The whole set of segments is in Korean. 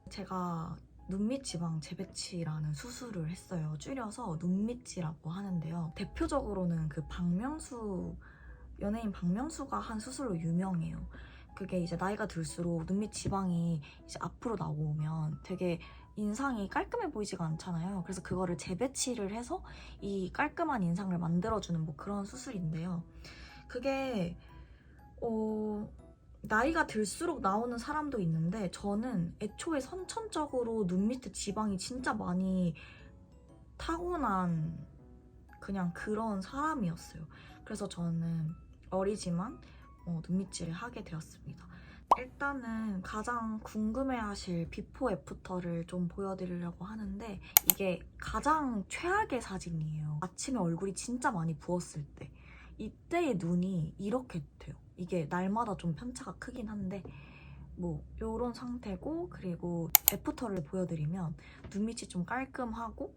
제가 눈밑 지방 재배치라는 수술을 했어요. 줄여서 눈밑지라고 하는데요. 대표적으로는 그 연예인 박명수가 한 수술로 유명해요. 그게 이제 나이가 들수록 눈밑 지방이 이제 앞으로 나오면 되게 인상이 깔끔해 보이지가 않잖아요. 그래서 그거를 재배치를 해서 이 깔끔한 인상을 만들어주는 뭐 그런 수술인데요. 그게 나이가 들수록 나오는 사람도 있는데 저는 애초에 선천적으로 눈 밑에 지방이 진짜 많이 타고난 그냥 그런 사람이었어요. 그래서 저는 어리지만 눈밑질을 하게 되었습니다. 일단은 가장 궁금해하실 비포 애프터를 좀 보여드리려고 하는데 이게 가장 최악의 사진이에요. 아침에 얼굴이 진짜 많이 부었을 때 이때의 눈이 이렇게 돼요. 이게 날마다 좀 편차가 크긴 한데 뭐 이런 상태고, 그리고 애프터를 보여드리면 눈밑이 좀 깔끔하고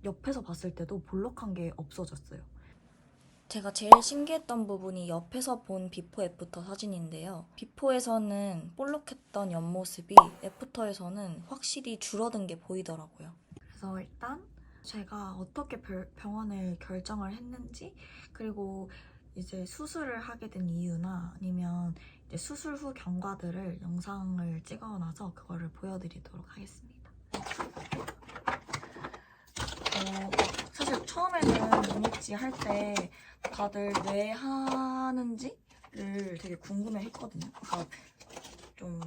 옆에서 봤을 때도 볼록한 게 없어졌어요. 제가 제일 신기했던 부분이 옆에서 본 비포 애프터 사진인데요. 비포에서는 볼록했던 옆모습이 애프터에서는 확실히 줄어든 게 보이더라고요. 그래서 일단 제가 어떻게 병원을 결정을 했는지, 그리고 이제 수술을 하게 된 이유나 아니면 이제 수술 후 경과들을 영상을 찍어놔서 그거를 보여드리도록 하겠습니다. 사실 처음에는 눈밑지 할 때 다들 왜 하는지를 되게 궁금해 했거든요. 그러니까 좀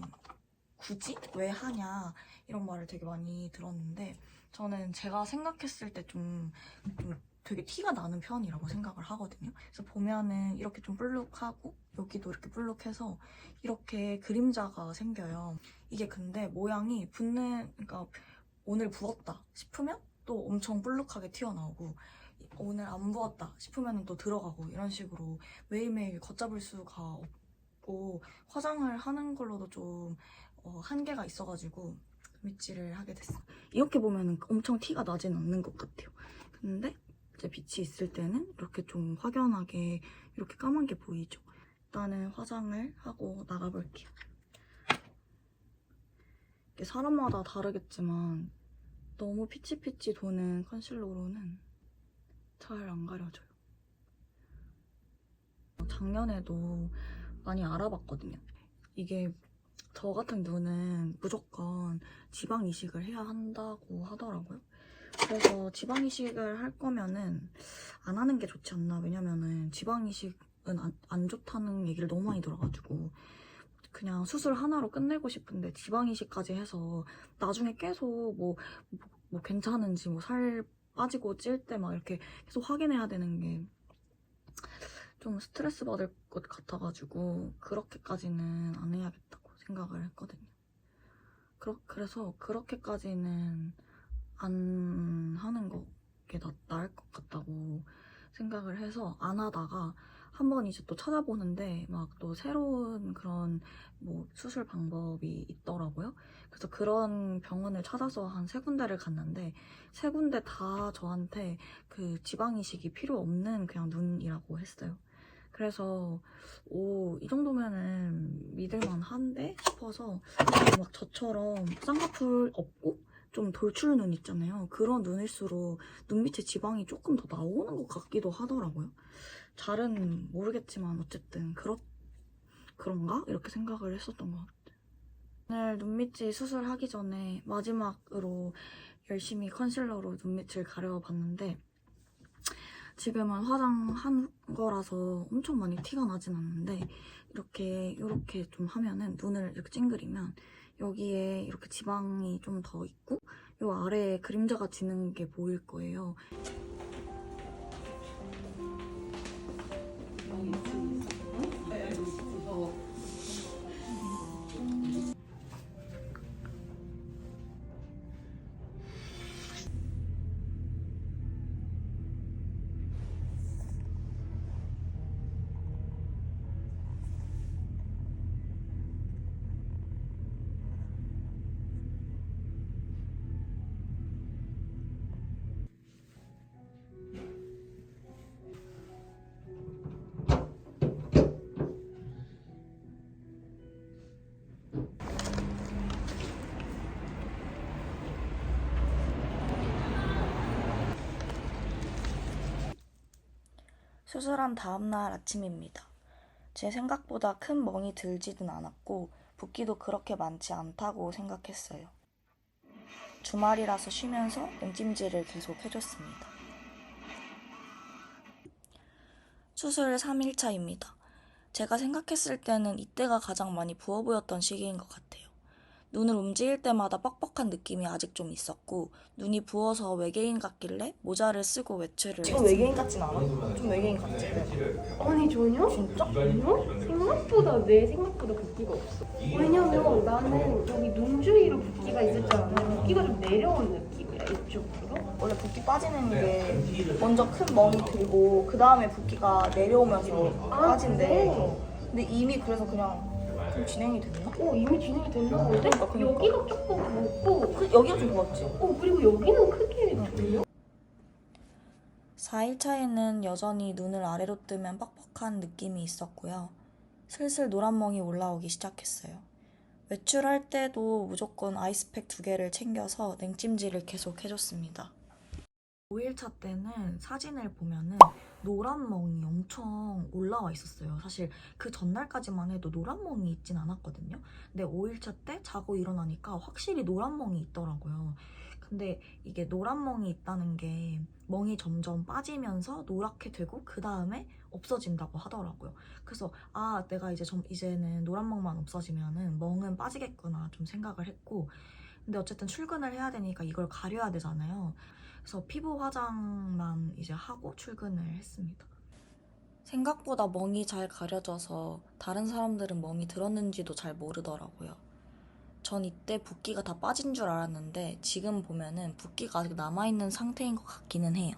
굳이 왜 하냐 이런 말을 되게 많이 들었는데 저는 제가 생각했을 때 좀 되게 티가 나는 편이라고 생각을 하거든요. 그래서 보면은 이렇게 좀 볼록하고 여기도 이렇게 볼록해서 이렇게 그림자가 생겨요. 이게 근데 모양이 그러니까 오늘 부었다 싶으면 또 엄청 볼록하게 튀어나오고 오늘 안 부었다 싶으면 또 들어가고 이런 식으로 매일매일 걷잡을 수가 없고 화장을 하는 걸로도 좀 한계가 있어가지고 밑질을 하게 됐어요. 이렇게 보면 엄청 티가 나진 않는 것 같아요. 근데 이제 빛이 있을 때는 이렇게 좀 확연하게 이렇게 까만 게 보이죠. 일단은 화장을 하고 나가볼게요. 이게 사람마다 다르겠지만 너무 피치피치 도는 컨실러로는 잘 안 가려져요. 작년에도 많이 알아봤거든요. 이게 저 같은 눈은 무조건 지방 이식을 해야 한다고 하더라고요. 그래서 지방 이식을 할 거면은 안 하는 게 좋지 않나. 왜냐면은 지방 이식은 안 좋다는 얘기를 너무 많이 들어가지고 그냥 수술 하나로 끝내고 싶은데 지방 이식까지 해서 나중에 계속 뭐 괜찮은지 뭐 살 빠지고 찔 때 막 이렇게 계속 확인해야 되는 게 좀 스트레스 받을 것 같아가지고 그렇게까지는 안 해야겠다고 생각을 했거든요. 그래서 그렇게까지는 안 하는 게 나을 것 같다고 생각을 해서 안 하다가 한번 이제 또 찾아보는데 막 또 새로운 그런 뭐 수술 방법이 있더라고요. 그래서 그런 병원을 찾아서 한 3군데를 갔는데 3군데 다 저한테 그 지방 이식이 필요 없는 그냥 눈이라고 했어요. 그래서 이 정도면은 믿을만한데 싶어서 막 저처럼 쌍꺼풀 없고 좀 돌출 눈 있잖아요. 그런 눈일수록 눈 밑에 지방이 조금 더 나오는 것 같기도 하더라고요. 잘은 모르겠지만 어쨌든 그런가? 이렇게 생각을 했었던 것 같아요. 오늘 눈밑지 수술하기 전에 마지막으로 열심히 컨실러로 눈밑을 가려봤는데 지금은 화장한 거라서 엄청 많이 티가 나진 않는데 이렇게 좀 하면은 눈을 이렇게 찡그리면 여기에 이렇게 지방이 좀 더 있고 요 아래에 그림자가 지는 게 보일 거예요. 수술한 다음날 아침입니다. 제 생각보다 큰 멍이 들지는 않았고 붓기도 그렇게 많지 않다고 생각했어요. 주말이라서 쉬면서 냉찜질을 계속 해줬습니다. 수술 3일차입니다. 제가 생각했을 때는 이때가 가장 많이 부어 보였던 시기인 것 같아요. 눈을 움직일 때마다 뻑뻑한 느낌이 아직 좀 있었고 눈이 부어서 외계인 같길래 모자를 쓰고 외출을 지금 외계인 같진 않아? 좀 외계인 같지? 아니 전혀? 진짜? 전혀? 생각보다 내 생각보다 붓기가 없어. 왜냐면 나는 여기 눈 주위로 붓기가 있었잖아. 근데 붓기가 좀 내려온 느낌이야 이쪽으로. 원래 붓기 빠지는 게 먼저 큰 멍이 들고 그 다음에 붓기가 내려오면서 빠진대. 그래? 근데 이미 그래서 그냥 좀 진행이 됐나? 이미 진행이 됐나 본데? 그러니까. 여기가 조금 붓고 여기가 좀 부었지? 그리고 여기는 크게 들려? 4일차에는 여전히 눈을 아래로 뜨면 뻑뻑한 느낌이 있었고요. 슬슬 노란 멍이 올라오기 시작했어요. 외출할 때도 무조건 아이스팩 2개를 챙겨서 냉찜질을 계속 해줬습니다. 5일차 때는 사진을 보면은 노란 멍이 엄청 올라와 있었어요. 사실 그 전날까지만 해도 노란 멍이 있진 않았거든요. 근데 5일차 때 자고 일어나니까 확실히 노란 멍이 있더라고요. 근데 이게 노란 멍이 있다는 게 멍이 점점 빠지면서 노랗게 되고 그 다음에 없어진다고 하더라고요. 그래서 내가 이제는 노란 멍만 없어지면은 멍은 빠지겠구나 좀 생각을 했고, 근데 어쨌든 출근을 해야 되니까 이걸 가려야 되잖아요. 그래서 피부 화장만 이제 하고 출근을 했습니다. 생각보다 멍이 잘 가려져서 다른 사람들은 멍이 들었는지도 잘 모르더라고요. 전 이때 붓기가 다 빠진 줄 알았는데 지금 보면은 붓기가 아직 남아있는 상태인 것 같기는 해요.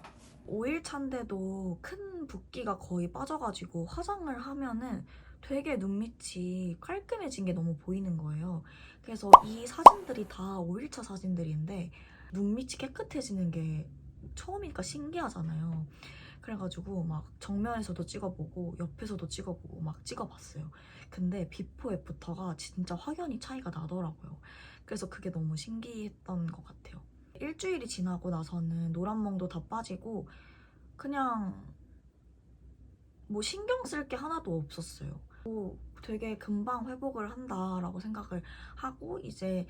5일 차인데도 큰 붓기가 거의 빠져가지고 화장을 하면은 되게 눈밑이 깔끔해진 게 너무 보이는 거예요. 그래서 이 사진들이 다 5일차 사진들인데 눈밑이 깨끗해지는 게 처음이니까 신기하잖아요. 그래가지고 막 정면에서도 찍어보고 옆에서도 찍어보고 막 찍어봤어요. 근데 비포 애프터가 진짜 확연히 차이가 나더라고요. 그래서 그게 너무 신기했던 것 같아요. 일주일이 지나고 나서는 노란 멍도 다 빠지고 그냥 뭐 신경 쓸 게 하나도 없었어요. 되게 금방 회복을 한다라고 생각을 하고 이제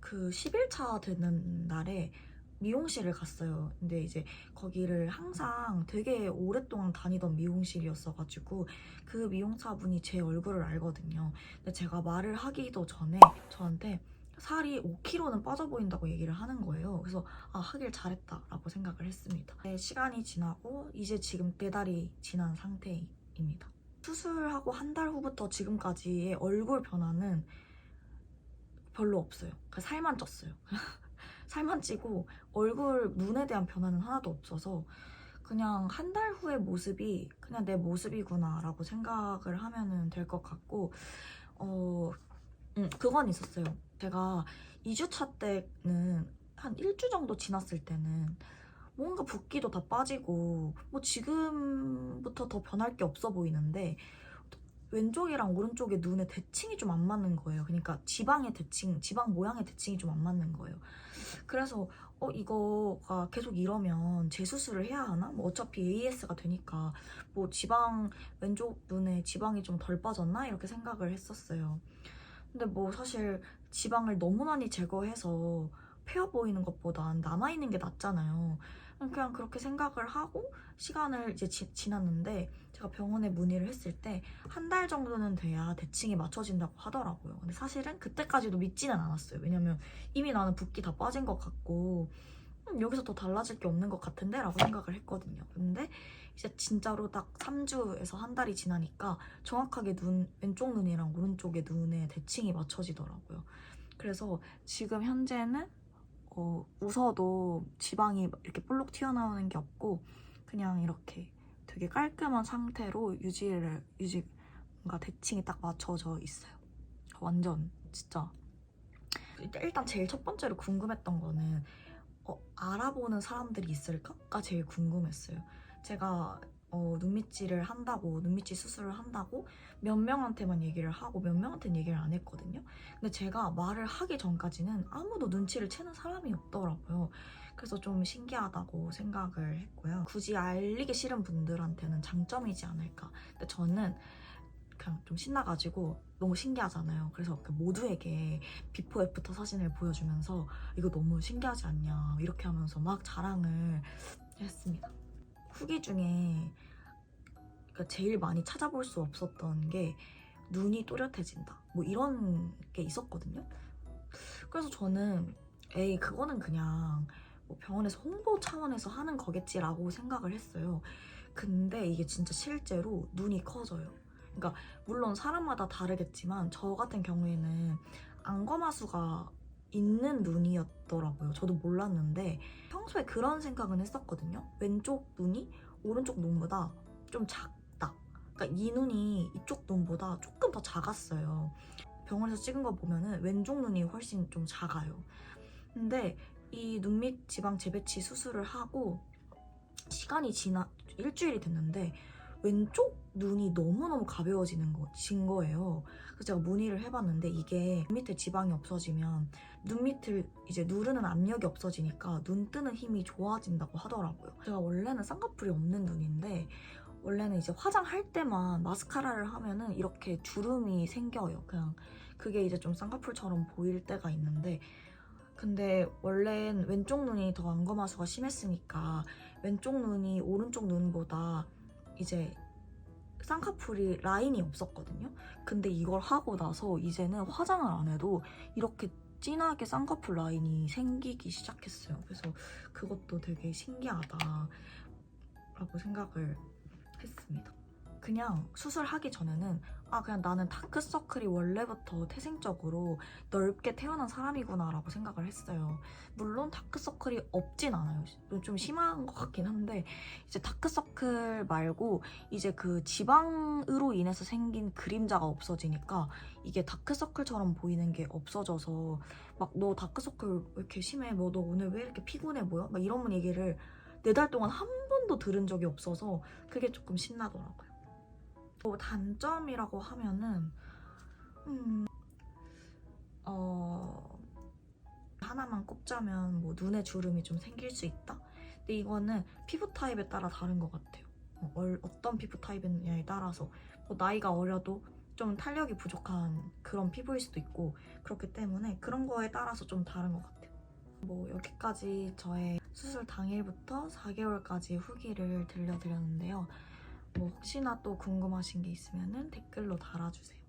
그 10일차 되는 날에 미용실을 갔어요. 근데 이제 거기를 항상 되게 오랫동안 다니던 미용실이었어가지고 그 미용사분이 제 얼굴을 알거든요. 근데 제가 말을 하기도 전에 저한테 살이 5kg는 빠져 보인다고 얘기를 하는 거예요. 그래서 하길 잘했다라고 생각을 했습니다. 네, 시간이 지나고 이제 지금 4달이 지난 상태입니다. 수술하고 한 달 후부터 지금까지의 얼굴 변화는 별로 없어요. 살만 쪘어요. 살만 찌고 얼굴 눈에 대한 변화는 하나도 없어서 그냥 한 달 후의 모습이 그냥 내 모습이구나 라고 생각을 하면 될 것 같고 그건 있었어요. 제가 2주차 때는 한 1주 정도 지났을 때는 뭔가 붓기도 다 빠지고 뭐 지금부터 더 변할 게 없어 보이는데 왼쪽이랑 오른쪽의 눈에 대칭이 좀 안 맞는 거예요. 그러니까 지방 모양의 대칭이 좀 안 맞는 거예요. 그래서 이거가 계속 이러면 재수술을 해야 하나? 뭐 어차피 AS가 되니까 뭐 왼쪽 눈에 지방이 좀 덜 빠졌나? 이렇게 생각을 했었어요. 근데 뭐 사실 지방을 너무 많이 제거해서 폐어 보이는 것보단 남아있는 게 낫잖아요. 그냥 그렇게 생각을 하고 시간을 이제 지났는데 제가 병원에 문의를 했을 때 한 달 정도는 돼야 대칭이 맞춰진다고 하더라고요. 근데 사실은 그때까지도 믿지는 않았어요. 왜냐면 이미 나는 붓기 다 빠진 것 같고 여기서 더 달라질 게 없는 것 같은데? 라고 생각을 했거든요. 근데 이제 진짜로 딱 3주에서 한 달이 지나니까 정확하게 왼쪽 눈이랑 오른쪽의 눈에 대칭이 맞춰지더라고요. 그래서 지금 현재는 웃어도 지방이 이렇게 볼록 튀어나오는 게 없고 그냥 이렇게 되게 깔끔한 상태로 뭔가 대칭이 딱 맞춰져 있어요. 완전 진짜. 일단 제일 첫 번째로 궁금했던 거는 알아보는 사람들이 있을까?가 제일 궁금했어요. 제가 눈밑질을 한다고, 눈밑질 수술을 한다고 몇 명한테만 얘기를 하고 몇 명한테는 얘기를 안 했거든요. 근데 제가 말을 하기 전까지는 아무도 눈치를 채는 사람이 없더라고요. 그래서 좀 신기하다고 생각을 했고요. 굳이 알리기 싫은 분들한테는 장점이지 않을까. 근데 저는 그냥 좀 신나가지고 너무 신기하잖아요. 그래서 그 모두에게 비포 애프터 사진을 보여주면서 이거 너무 신기하지 않냐 이렇게 하면서 막 자랑을 했습니다. 후기 중에 그러니까 제일 많이 찾아볼 수 없었던 게 눈이 또렷해진다 뭐 이런 게 있었거든요. 그래서 저는 에이 그거는 그냥 뭐 병원에서 홍보 차원에서 하는 거겠지라고 생각을 했어요. 근데 이게 진짜 실제로 눈이 커져요. 그러니까 물론 사람마다 다르겠지만 저 같은 경우에는 안검하수가 있는 눈이었더라고요. 저도 몰랐는데 평소에 그런 생각은 했었거든요. 왼쪽 눈이 오른쪽 눈보다 좀 작다. 그러니까 이 눈이 이쪽 눈보다 조금 더 작았어요. 병원에서 찍은 거 보면은 왼쪽 눈이 훨씬 좀 작아요. 근데 이 눈밑 지방 재배치 수술을 하고 시간이 지나 일주일이 됐는데 왼쪽 눈이 너무너무 가벼워진 거예요. 그래서 제가 문의를 해봤는데 이게 눈 밑에 지방이 없어지면 눈 밑을 이제 누르는 압력이 없어지니까 눈 뜨는 힘이 좋아진다고 하더라고요. 제가 원래는 쌍꺼풀이 없는 눈인데 원래는 이제 화장할 때만 마스카라를 하면은 이렇게 주름이 생겨요. 그냥 그게 이제 좀 쌍꺼풀처럼 보일 때가 있는데 근데 원래는 왼쪽 눈이 더 안검하수가 심했으니까 왼쪽 눈이 오른쪽 눈보다 이제 쌍꺼풀이 라인이 없었거든요. 근데 이걸 하고 나서 이제는 화장을 안 해도 이렇게 진하게 쌍꺼풀 라인이 생기기 시작했어요. 그래서 그것도 되게 신기하다라고 생각을 했습니다. 그냥 수술하기 전에는 그냥 나는 다크서클이 원래부터 태생적으로 넓게 태어난 사람이구나 라고 생각을 했어요. 물론 다크서클이 없진 않아요. 좀 심한 것 같긴 한데 이제 다크서클 말고 이제 그 지방으로 인해서 생긴 그림자가 없어지니까 이게 다크서클처럼 보이는 게 없어져서 막 너 다크서클 왜 이렇게 심해? 뭐 너 오늘 왜 이렇게 피곤해 보여? 막 이런 얘기를 4달 동안 한 번도 들은 적이 없어서 그게 조금 신나더라고요. 단점이라고 하면은 하나만 꼽자면 뭐 눈에 주름이 좀 생길 수 있다? 근데 이거는 피부 타입에 따라 다른 것 같아요. 어떤 피부 타입이냐에 따라서 뭐 나이가 어려도 좀 탄력이 부족한 그런 피부일 수도 있고 그렇기 때문에 그런 거에 따라서 좀 다른 것 같아요. 뭐 여기까지 저의 수술 당일부터 4개월까지 후기를 들려드렸는데요. 뭐 혹시나 또 궁금하신 게 있으면 댓글로 달아주세요.